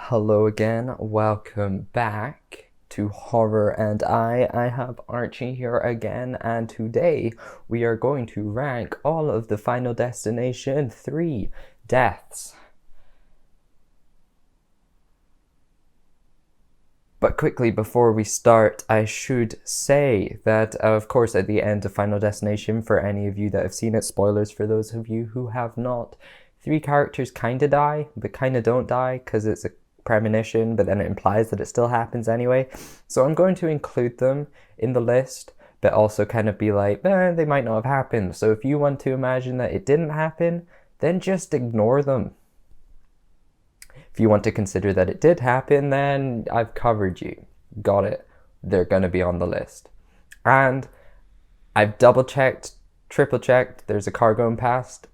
Hello again, welcome back to Horror and I have Archie here again, and today we are going to rank all of the Final Destination 3 deaths. But quickly, before we start, I should say that, of course, at the end of Final Destination, for any of you that have seen it, spoilers for those of you who have not, 3 characters kind of die, but kind of don't die, because it's a premonition, but then it implies that it still happens anyway. So I'm going to include them in the list, but also kind of be like, they might not have happened. So if you want to imagine that it didn't happen, then just ignore them. If you want to consider that it did happen, then I've covered you. Got it. They're going to be on the list. And I've double-checked, triple-checked. There's a car going past.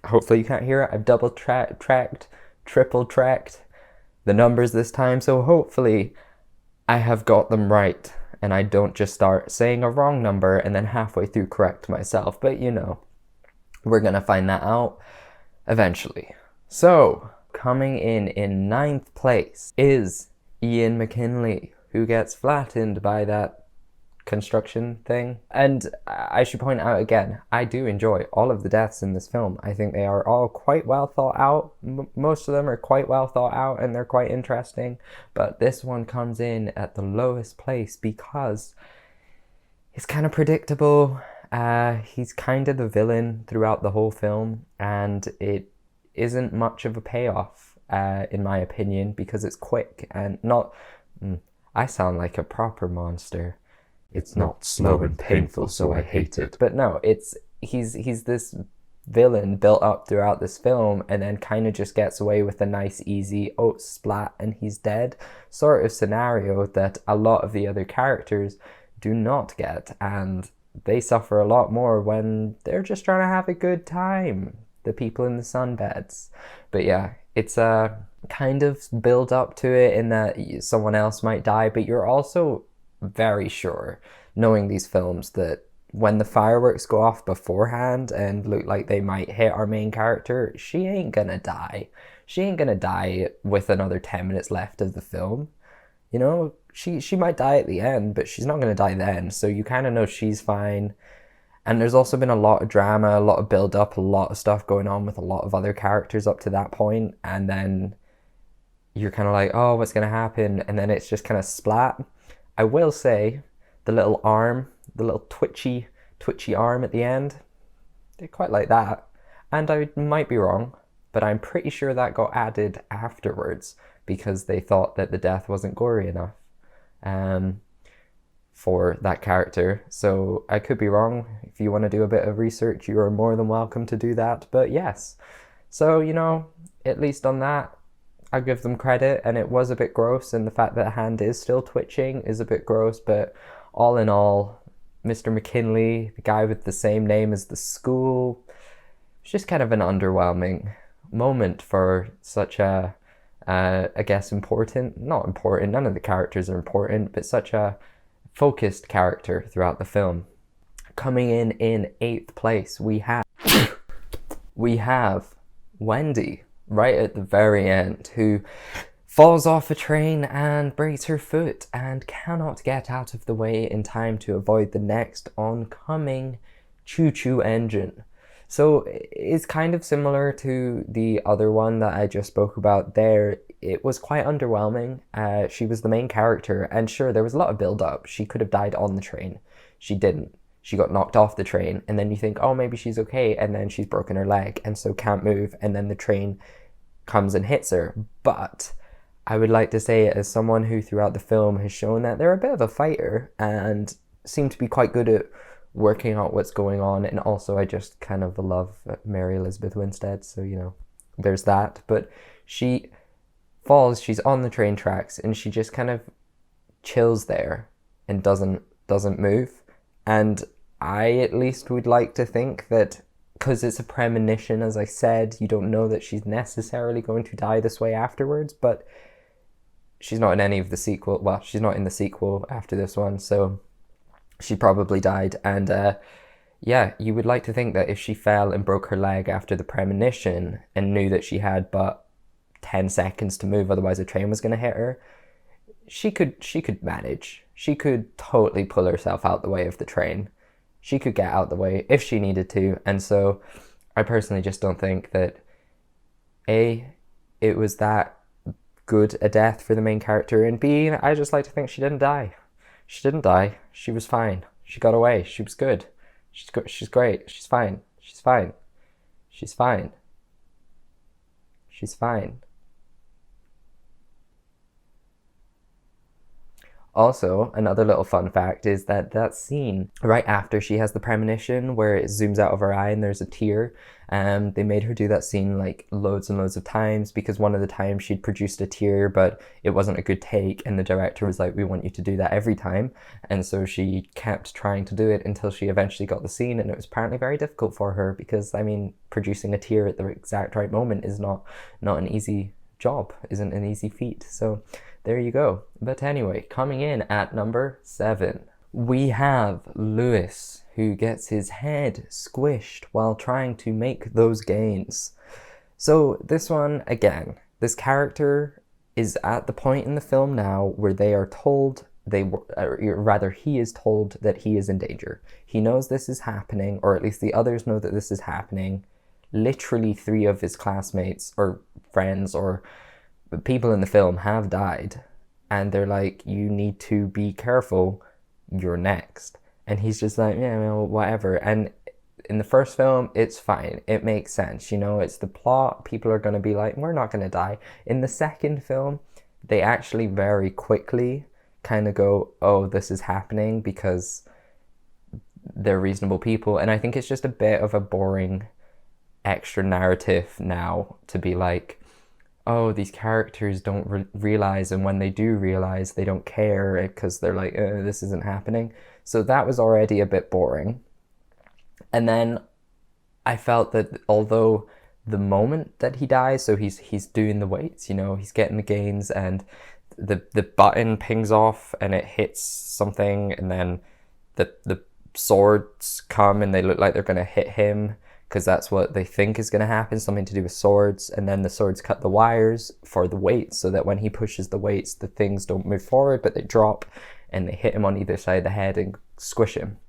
Hopefully you can't hear it. I've double-tracked, triple-tracked the numbers this time. So hopefully I have got them right. And I don't just start saying a wrong number and then halfway through correct myself. But you know, we're going to find that out eventually. So coming in ninth place is Ian McKinley, who gets flattened by that construction thing. And I should point out again, I do enjoy all of the deaths in this film. I think they are all quite well thought out. Most of them are quite well thought out and they're quite interesting. But this one comes in at the lowest place because it's kind of predictable. He's kind of the villain throughout the whole film, and it isn't much of a payoff, in my opinion, because it's quick and not... I sound like a proper monster. It's not slow and painful, so I hate it. But no, he's this villain built up throughout this film and then kind of just gets away with a nice, easy, oh, splat, and he's dead sort of scenario that a lot of the other characters do not get. And they suffer a lot more when they're just trying to have a good time. The people in the sunbeds. But yeah, it's a kind of build up to it in that someone else might die, but you're also very sure, knowing these films, that when the fireworks go off beforehand and look like they might hit our main character, she ain't gonna die. She ain't gonna die with another 10 minutes left of the film. You know, she might die at the end, but she's not gonna die then, so you kind of know she's fine. And there's also been a lot of drama, a lot of build-up, a lot of stuff going on with a lot of other characters up to that point, and then you're kind of like, oh, what's going to happen? And then it's just kind of splat. I will say, the little arm, the little twitchy arm at the end, they quite like that. And I might be wrong, but I'm pretty sure that got added afterwards because they thought that the death wasn't gory enough for that character. So I could be wrong. If you want to do a bit of research, you are more than welcome to do that. But yes, so, you know, at least on that, I give them credit. And it was a bit gross, and the fact that the hand is still twitching is a bit gross. But all in all, Mr. McKinley, the guy with the same name as the school, it's just kind of an underwhelming moment for such a, I guess, not important, none of the characters are important, but such a focused character throughout the film. Coming in 8th place, we have Wendy, right at the very end, who falls off a train and breaks her foot and cannot get out of the way in time to avoid the next oncoming choo-choo engine. So it's kind of similar to the other one that I just spoke about there. It was quite underwhelming. She was the main character, and sure, there was a lot of build-up. She could have died on the train. She didn't. She got knocked off the train, and then you think, oh, maybe she's okay, and then she's broken her leg, and so can't move, and then the train comes and hits her. But I would like to say, as someone who throughout the film has shown that they're a bit of a fighter and seem to be quite good at working out what's going on, and also I just kind of love Mary Elizabeth Winstead, so, you know, there's that. But she falls, she's on the train tracks, and she just kind of chills there and doesn't move. And I at least would like to think that, because it's a premonition, as I said, you don't know that she's necessarily going to die this way afterwards, but she's not in any of the sequel. Well, she's not in the sequel after this one, so she probably died. And yeah, you would like to think that if she fell and broke her leg after the premonition and knew that she had but 10 seconds to move, otherwise a train was going to hit her. She could manage. She could totally pull herself out the way of the train. She could get out the way if she needed to. And so I personally just don't think that it was that good a death for the main character, and B, I just like to think she didn't die. She didn't die. She was fine. She got away. She was good. She's great. She's fine. She's fine. She's fine. She's fine. Also, another little fun fact is that scene right after she has the premonition where it zooms out of her eye and there's a tear, they made her do that scene like loads and loads of times, because one of the times she'd produced a tear but it wasn't a good take, and the director was like, we want you to do that every time. And so she kept trying to do it until she eventually got the scene, and it was apparently very difficult for her because, I mean, producing a tear at the exact right moment is not an easy job, isn't an easy feat. So there you go. But anyway, coming in at number 7, we have Lewis, who gets his head squished while trying to make those gains. So this one, again, this character is at the point in the film now where they are told, he is told that he is in danger. He knows this is happening, or at least the others know that this is happening. Literally 3 of his classmates or friends or people in the film have died, and they're like, you need to be careful, you're next. And he's just like, yeah, well, whatever. And in the first film, it's fine, it makes sense, you know, it's the plot, people are going to be like, we're not going to die. In the second film, they actually very quickly kind of go, oh, this is happening, because they're reasonable people. And I think it's just a bit of a boring extra narrative now to be like, oh, these characters don't realize, and when they do realize, they don't care because they're like, this isn't happening. So that was already a bit boring. And then I felt that although the moment that he dies, so he's doing the weights, you know, he's getting the gains, and the button pings off and it hits something, and then the swords come and they look like they're going to hit him, because that's what they think is going to happen, something to do with swords. And then the swords cut the wires for the weights, so that when he pushes the weights, the things don't move forward, but they drop, and they hit him on either side of the head and squish him.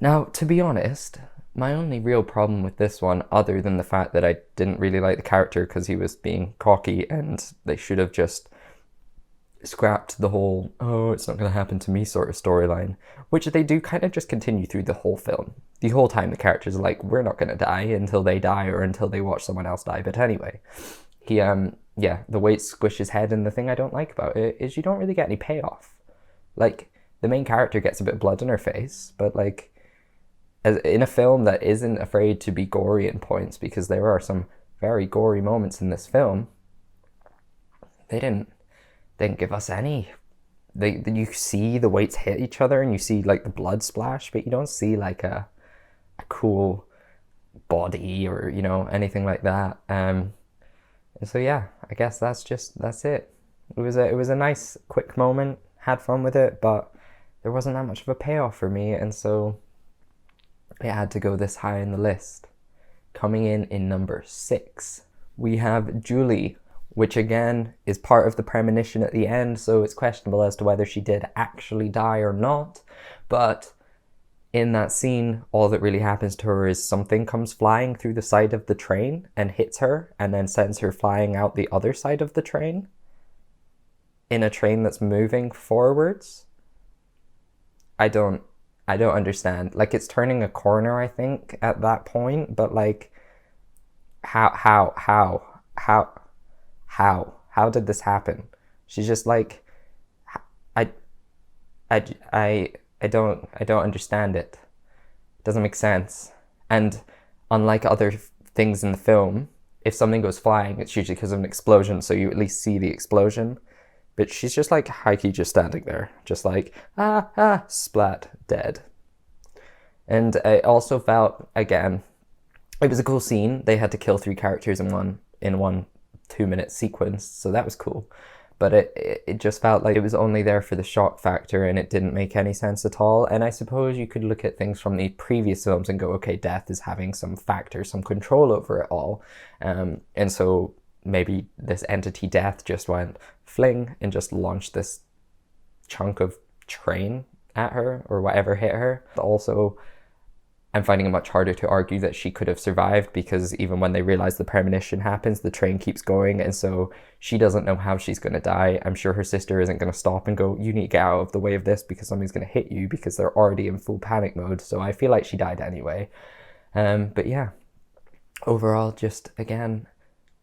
Now, to be honest, my only real problem with this one, other than the fact that I didn't really like the character because he was being cocky, and they should have just scrapped the whole, oh, it's not going to happen to me sort of storyline, which they do kind of just continue through the whole film. The whole time the characters are like, we're not going to die until they die, or until they watch someone else die. But anyway, he, the weight squish his head, and the thing I don't like about it is you don't really get any payoff. Like, the main character gets a bit of blood in her face, but like, as in a film that isn't afraid to be gory in points, because there are some very gory moments in this film, they didn't give us any. You see the weights hit each other, and you see like the blood splash, but you don't see like a cool body or, you know, anything like that. And so yeah, I guess that's it. It was a nice quick moment, had fun with it, but there wasn't that much of a payoff for me, and so it had to go this high in the list. Coming in number 6, we have Julie, which again is part of the premonition at the end, so it's questionable as to whether she did actually die or not. But in that scene, all that really happens to her is something comes flying through the side of the train and hits her, and then sends her flying out the other side of the train, in a train that's moving forwards. I don't understand. Like, it's turning a corner, I think, at that point, but like, how did this happen? She's just like, I don't understand it. It doesn't make sense. And unlike other things in the film, if something goes flying, it's usually because of an explosion, so you at least see the explosion. But she's just like Heike, just standing there, just like, splat, dead. And I also felt, again, it was a cool scene. They had to kill 3 characters in one 2-minute sequence, so that was cool. But it just felt like it was only there for the shock factor, and it didn't make any sense at all. And I suppose you could look at things from the previous films and go, okay, death is having some factor, some control over it all. And so maybe this entity death just went fling and just launched this chunk of train at her or whatever hit her. Also, I'm finding it much harder to argue that she could have survived, because even when they realize the premonition happens, the train keeps going, and so she doesn't know how she's going to die. I'm sure her sister isn't going to stop and go, you need to get out of the way of this because something's going to hit you, because they're already in full panic mode. So I feel like she died anyway. But yeah, overall, just again,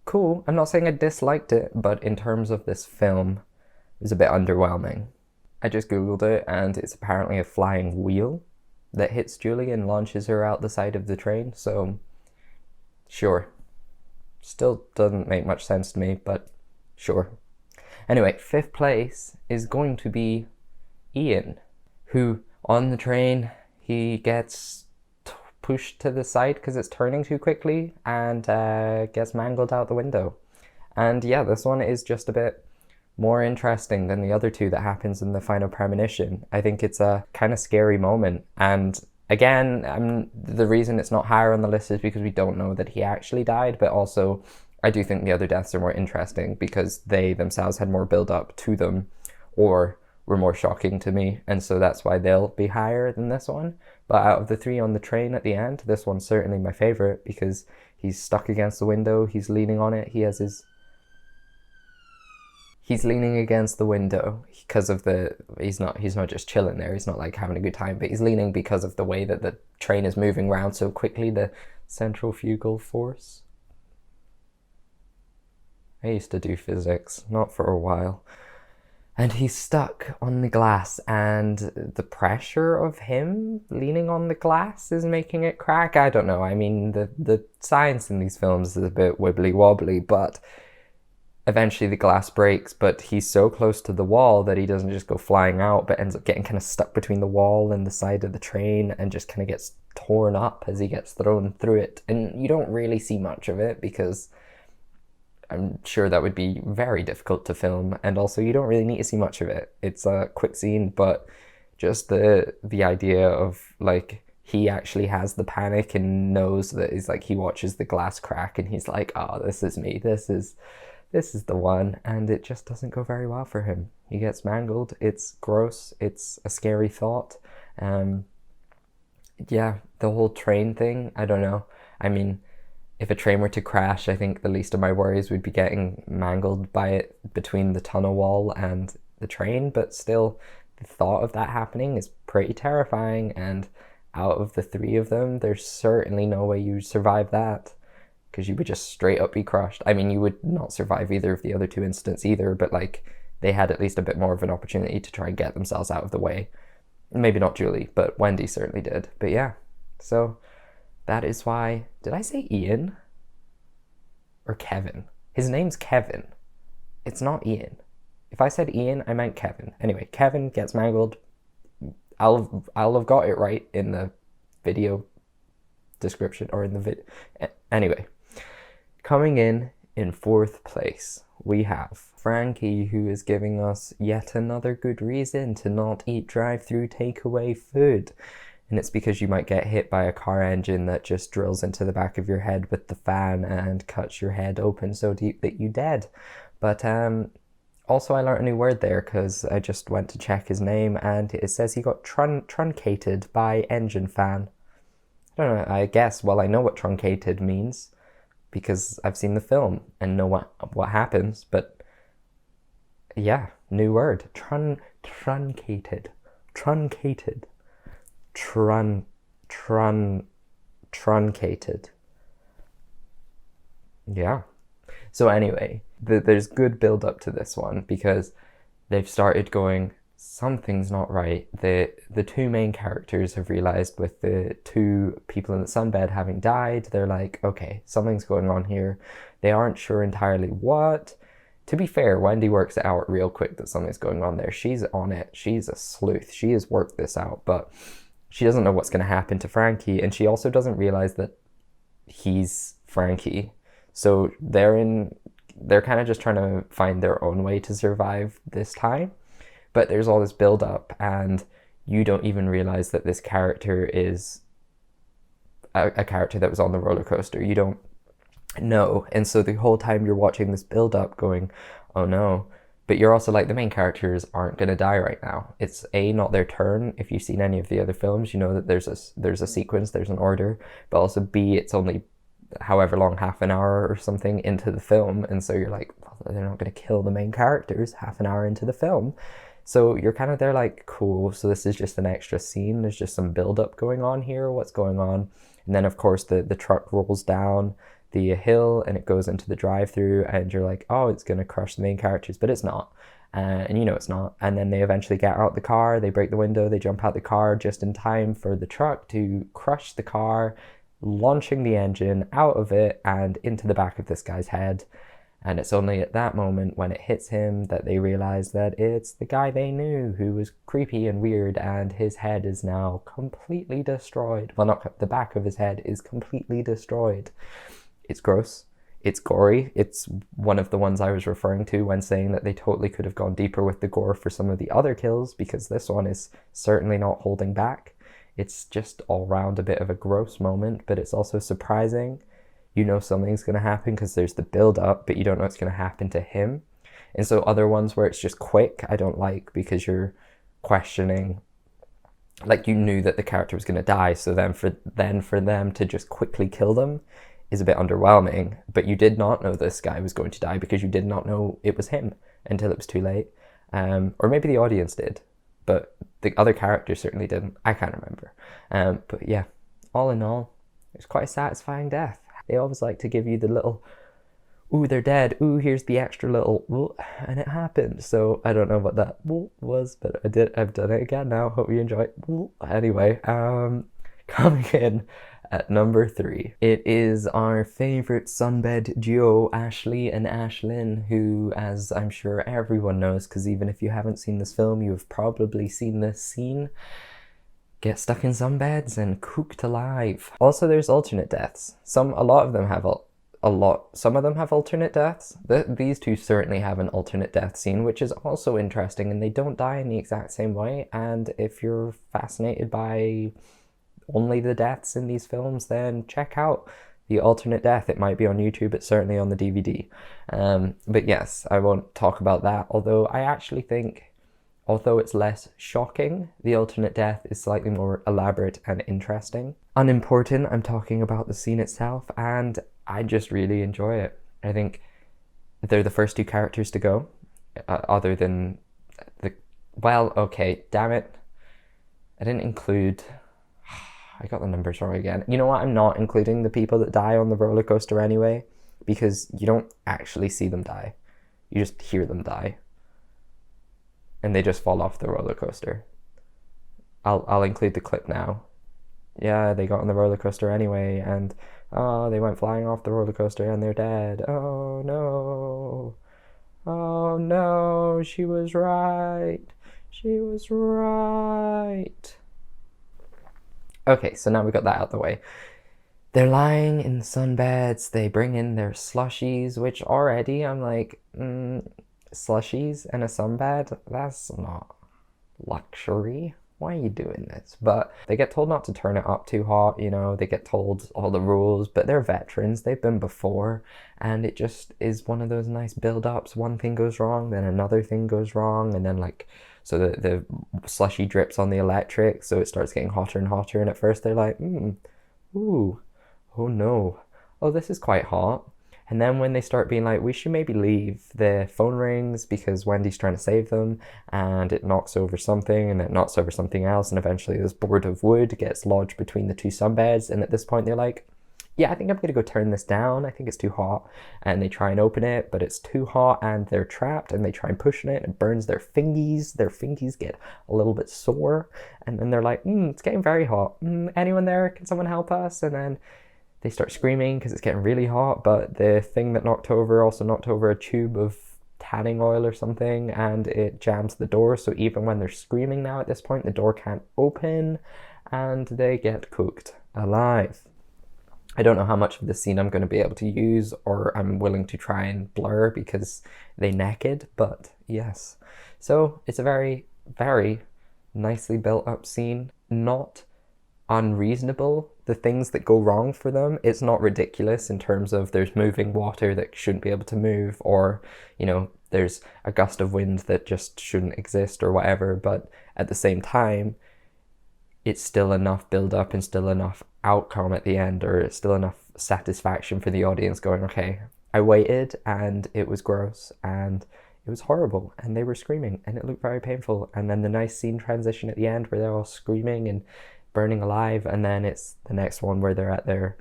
cool. I'm not saying I disliked it, but in terms of this film, it was a bit underwhelming. I just Googled it, and it's apparently a flying wheel that hits Julie and launches her out the side of the train. So, sure. Still doesn't make much sense to me, but sure. Anyway, 5th place is going to be Ian, who on the train, he gets pushed to the side because it's turning too quickly and gets mangled out the window. And yeah, this one is just a bit more interesting than the other two that happens in the final premonition. I think it's a kind of scary moment. And again, the reason it's not higher on the list is because we don't know that he actually died, but also I do think the other deaths are more interesting because they themselves had more build up to them or were more shocking to me. And so that's why they'll be higher than this one. But out of the 3 on the train at the end, this one's certainly my favorite because he's stuck against the window. He's leaning on it. He's leaning against the window because of he's not just chilling there. He's not like having a good time, but he's leaning because of the way that the train is moving around so quickly, the centrifugal force. I used to do physics, not for a while. And he's stuck on the glass, and the pressure of him leaning on the glass is making it crack. I don't know. I mean, the science in these films is a bit wibbly wobbly, but eventually the glass breaks, but he's so close to the wall that he doesn't just go flying out, but ends up getting kind of stuck between the wall and the side of the train and just kind of gets torn up as he gets thrown through it. And you don't really see much of it because I'm sure that would be very difficult to film, and also you don't really need to see much of it. It's a quick scene, but just the idea of like he actually has the panic and knows that he's like, he watches the glass crack and he's like, oh, this is me, this is the one, and it just doesn't go very well for him. He gets mangled. It's gross. It's a scary thought. Yeah, the whole train thing, I don't know. I mean, if a train were to crash, I think the least of my worries would be getting mangled by it between the tunnel wall and the train, but still, the thought of that happening is pretty terrifying, and out of the 3 of them, there's certainly no way you survive that, because you would just straight up be crushed. I mean, you would not survive either of the other 2 incidents either, but like they had at least a bit more of an opportunity to try and get themselves out of the way. Maybe not Julie, but Wendy certainly did. But yeah, so that is why, did I say Ian or Kevin? His name's Kevin. It's not Ian. If I said Ian, I meant Kevin. Anyway, Kevin gets mangled. I'll have got it right in the video description or in the vid. Anyway, coming in 4th place, we have Frankie, who is giving us yet another good reason to not eat drive-through takeaway food. And it's because you might get hit by a car engine that just drills into the back of your head with the fan and cuts your head open so deep that you dead. But also I learned a new word there because I just went to check his name and it says he got truncated by engine fan. I don't know, I guess, well, I know what truncated means because I've seen the film and know what happens, but yeah, new word. Truncated. Truncated. Yeah. So anyway, there's good build up to this one because they've started going, something's not right. The 2 main characters have realized with the 2 people in the sunbed having died, they're like, okay, something's going on here. They aren't sure entirely what. To be fair, Wendy works it out real quick that something's going on there. She's on it. She's a sleuth. She has worked this out, but she doesn't know what's going to happen to Frankie, and she also doesn't realize that he's Frankie. So they're kind of just trying to find their own way to survive this time. But there's all this build up, and you don't even realize that this character is a character that was on the roller coaster. You don't No. And so the whole time you're watching this build up going, oh no. But you're also like, the main characters aren't going to die right now. It's A, not their turn. If you've seen any of the other films, you know that there's a sequence, there's an order. But also B, it's only however long, half an hour or something into the film. And so you're like, well, they're not going to kill the main characters half an hour into the film. So you're kind of there like, cool, so this is just an extra scene. There's just some build up going on here. What's going on? And then, of course, the truck rolls down the hill and it goes into the drive-through, and you're like, oh, it's going to crush the main characters, but it's not. And you know it's not. And then they eventually get out the car, they break the window, they jump out the car just in time for the truck to crush the car, launching the engine out of it and into the back of this guy's head. And it's only at that moment when it hits him that they realize that it's the guy they knew who was creepy and weird, and his head is now completely destroyed. Well, not the back of his head is completely destroyed. It's gross. It's gory. It's one of the ones I was referring to when saying that they totally could have gone deeper with the gore for some of the other kills, because this one is certainly not holding back. It's just all round a bit of a gross moment, but it's also surprising. You know something's going to happen because there's the build up, but you don't know what's going to happen to him. And so other ones where it's just quick, I don't like, because you're questioning, like you knew that the character was going to die, so then for them to just quickly kill them is a bit underwhelming. But you did not know this guy was going to die because you did not know it was him until it was too late. Or maybe the audience did, but the other characters certainly didn't. I can't remember. But yeah, all in all, it's quite a satisfying death. They always like to give you the little, ooh, they're dead. Ooh, here's the extra little, ooh, and it happened. So I don't know what that ooh was, but I've done it again now. Hope you enjoy it. Ooh. Anyway, coming in at number 3, it is our favorite sunbed duo, Ashley and Ashlyn, who, as I'm sure everyone knows, because even if you haven't seen this film, you have probably seen this scene, get stuck in sunbeds and cooked alive. Also, there's alternate deaths. Some of them have alternate deaths. These two certainly have an alternate death scene, which is also interesting, and they don't die in the exact same way. And if you're fascinated by only the deaths in these films, then check out the alternate death. It might be on YouTube, it's certainly on the DVD. But yes, I won't talk about that, although I actually think, although it's less shocking, the alternate death is slightly more elaborate and interesting. Unimportant, I'm talking about the scene itself, and I just really enjoy it. I think they're the first two characters to go, other than the... Well, okay, damn it. I didn't include... I got the numbers wrong again. You know what? I'm not including the people that die on the roller coaster anyway, because you don't actually see them die. You just hear them die. And they just fall off the roller coaster. I'll include the clip now. Yeah, they got on the roller coaster anyway, and oh, they went flying off the roller coaster and they're dead. Oh no. Oh no, she was right. She was right. Okay, so now we got that out of the way. They're lying in sunbeds. They bring in their slushies, which already I'm like, slushies and a sunbed? That's not luxury. Why are you doing this? But they get told not to turn it up too hot, you know, they get told all the rules, but they're veterans, they've been before, and it just is one of those nice build-ups. One thing goes wrong, then another thing goes wrong, and then like, so the slushy drips on the electric, so it starts getting hotter and hotter, and at first they're like, ooh, oh no, oh, this is quite hot. And then when they start being like, we should maybe leave, the phone rings because Wendy's trying to save them, and it knocks over something, and it knocks over something else, and eventually this board of wood gets lodged between the two sunbeds, and at this point they're like, yeah, I think I'm gonna go turn this down, I think it's too hot. And they try and open it, but it's too hot, and they're trapped, and they try and push it, and it burns their fingies get a little bit sore, and then they're like, it's getting very hot, anyone there, can someone help us? And then they start screaming because it's getting really hot, but the thing that knocked over also knocked over a tube of tanning oil or something, and it jams the door, so even when they're screaming now at this point, the door can't open, and they get cooked alive. I don't know how much of this scene I'm going to be able to use, or I'm willing to try and blur because they naked, but yes. So it's a very, very nicely built up scene, not unreasonable the things that go wrong for them, it's not ridiculous in terms of there's moving water that shouldn't be able to move, or, you know, there's a gust of wind that just shouldn't exist or whatever. But at the same time, it's still enough build up and still enough outcome at the end, or it's still enough satisfaction for the audience going, okay, I waited and it was gross and it was horrible and they were screaming and it looked very painful. And then the nice scene transition at the end where they're all screaming and burning alive, and then it's the next one where they're at their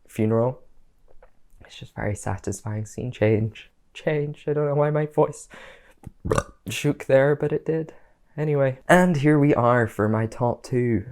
funeral. It's just very satisfying scene change. I don't know why my voice shook there, but it did. Anyway, and here we are for my top 2,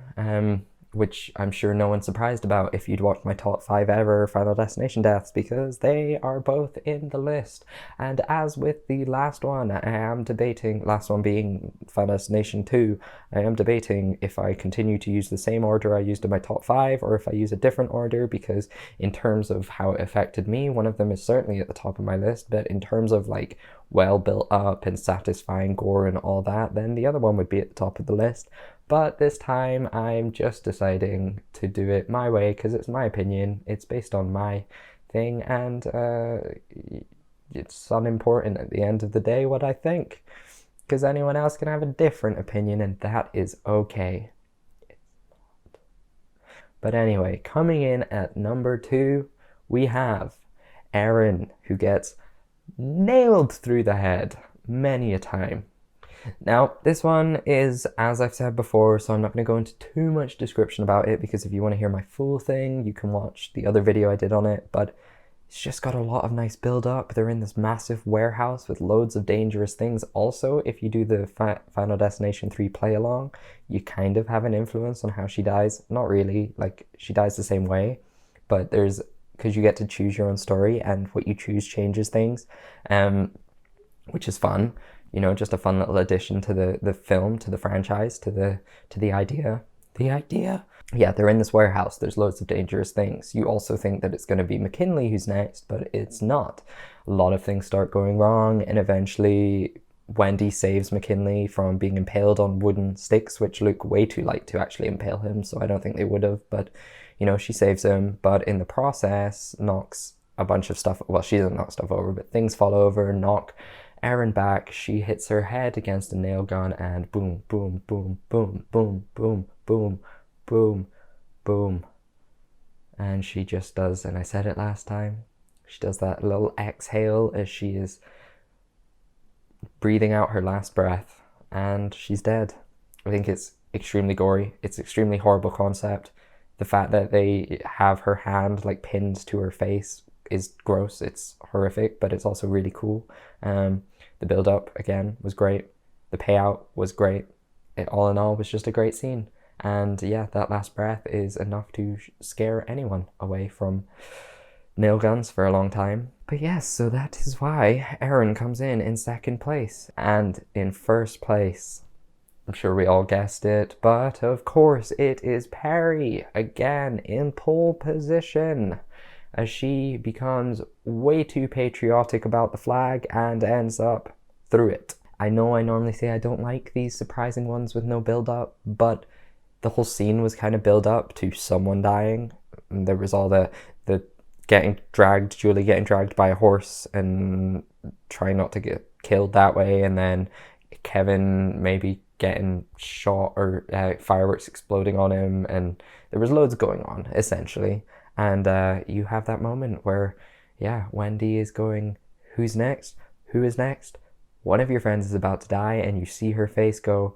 which I'm sure no one's surprised about if you'd watched my top 5 ever Final Destination deaths, because they are both in the list. And as with the last one, I am debating, last one being Final Destination 2, I am debating if I continue to use the same order I used in my top 5, or if I use a different order, because in terms of how it affected me, one of them is certainly at the top of my list, but in terms of like well built up and satisfying gore and all that, then the other one would be at the top of the list. But this time I'm just deciding to do it my way, because it's my opinion, it's based on my thing, and it's unimportant at the end of the day what I think, because anyone else can have a different opinion, and that is okay. But anyway, coming in at number 2, we have Aaron, who gets nailed through the head many a time. Now, this one is, as I've said before, so I'm not going to go into too much description about it, because if you want to hear my full thing, you can watch the other video I did on it, but it's just got a lot of nice build-up. They're in this massive warehouse with loads of dangerous things. Also, if you do the Final Destination 3 play-along, you kind of have an influence on how she dies. Not really, like, she dies the same way, but there's, because you get to choose your own story, and what you choose changes things, which is fun. You know, just a fun little addition to the film, to the franchise, to the idea. Yeah, they're in this warehouse. There's loads of dangerous things. You also think that it's going to be McKinley who's next, but it's not. A lot of things start going wrong, and eventually Wendy saves McKinley from being impaled on wooden sticks, which look way too light to actually impale him, so I don't think they would have. But, you know, she saves him, but in the process knocks a bunch of stuff. Well, she doesn't knock stuff over, but things fall over, knock Aaron back. She hits her head against a nail gun, and boom, boom, boom, boom, boom, boom, boom, boom, boom. And she just does, and I said it last time, she does that little exhale as she is breathing out her last breath, and she's dead. I think it's extremely gory. It's extremely horrible concept. The fact that they have her hand like pinned to her face is gross. It's horrific, but it's also really cool. The build up again was great. The payout was great. It all in all was just a great scene. And yeah, that last breath is enough to scare anyone away from nail guns for a long time. But yes, so that is why Aaron comes in second place. And in first place, I'm sure we all guessed it, but of course it is Perry, again in pole position, as she becomes way too patriotic about the flag and ends up through it. I know I normally say I don't like these surprising ones with no build-up, but the whole scene was kind of build up to someone dying. And there was all the Julie getting dragged by a horse and trying not to get killed that way, and then Kevin maybe getting shot, or fireworks exploding on him, and there was loads going on, essentially. And you have that moment where, yeah, Wendy is going, who's next? Who is next? One of your friends is about to die, and you see her face go,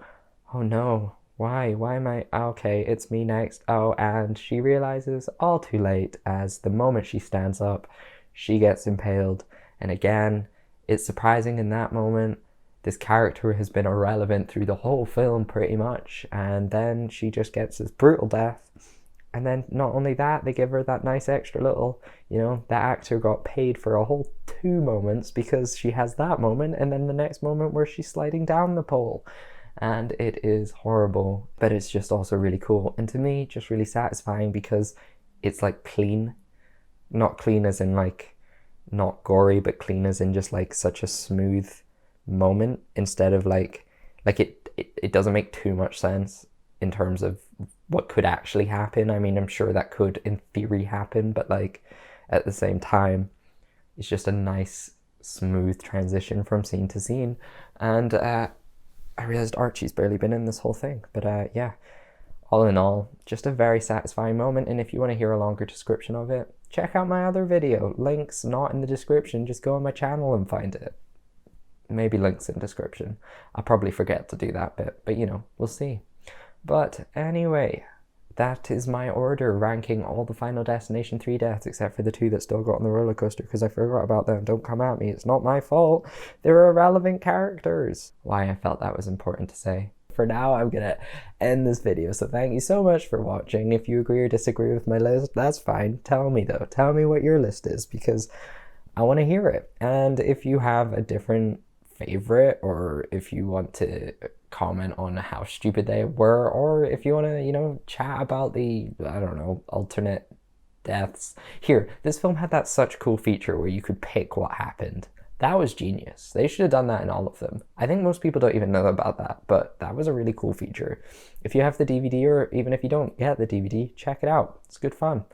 oh no, why am I, okay, it's me next. Oh, and she realizes all too late, as the moment she stands up, she gets impaled. And again, it's surprising in that moment. This character has been irrelevant through the whole film pretty much, and then she just gets this brutal death. And then not only that, they give her that nice extra little, you know, that actor got paid for a whole 2 moments, because she has that moment and then the next moment where she's sliding down the pole. And it is horrible, but it's just also really cool. And to me, just really satisfying, because it's like clean. Not clean as in like, not gory, but clean as in just like such a smooth moment, instead of like it doesn't make too much sense in terms of what could actually happen. I mean, I'm sure that could in theory happen, but like at the same time, it's just a nice smooth transition from scene to scene. And I realized Archie's barely been in this whole thing, but yeah, all in all, just a very satisfying moment. And if you want to hear a longer description of it, check out my other video. Links not in the description, just go on my channel and find it. Maybe links in description. I'll probably forget to do that bit, but you know, we'll see. But anyway, that is my order, ranking all the Final Destination 3 deaths, except for the 2 that still got on the roller coaster, because I forgot about them. Don't come at me, it's not my fault. They're irrelevant characters. Why I felt that was important to say. For now, I'm gonna end this video, so thank you so much for watching. If you agree or disagree with my list, that's fine. Tell me though, tell me what your list is, because I want to hear it. And if you have a different favorite, or if you want to comment on how stupid they were, or if you want to, you know, chat about the, I don't know, alternate deaths. Here, this film had that such cool feature where you could pick what happened. That was genius. They should have done that in all of them. I think most people don't even know about that, but that was a really cool feature. If you have the DVD, or even if you don't get the DVD, check it out. It's good fun.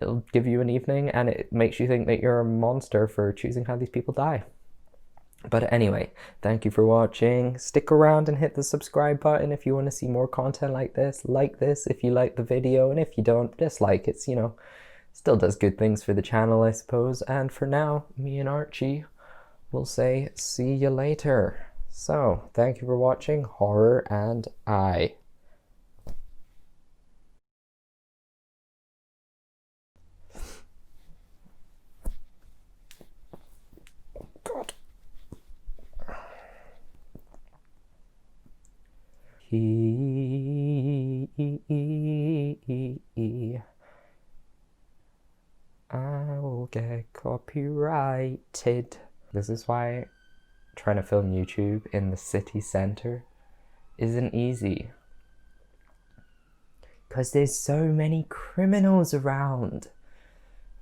It'll give you an evening, and it makes you think that you're a monster for choosing how these people die. But anyway, thank you for watching. Stick around and hit the subscribe button if you want to see more content like this. Like this if you like the video, and if you don't, dislike it. It's, you know, still does good things for the channel, I suppose. And for now, me and Archie will say see you later. So, thank you for watching Horror and I. God. I will get copyrighted. This is why trying to film YouTube in the city center isn't easy. Because there's so many criminals around.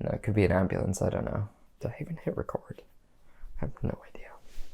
No, it could be an ambulance, I don't know. Did I even hit record? I have no idea.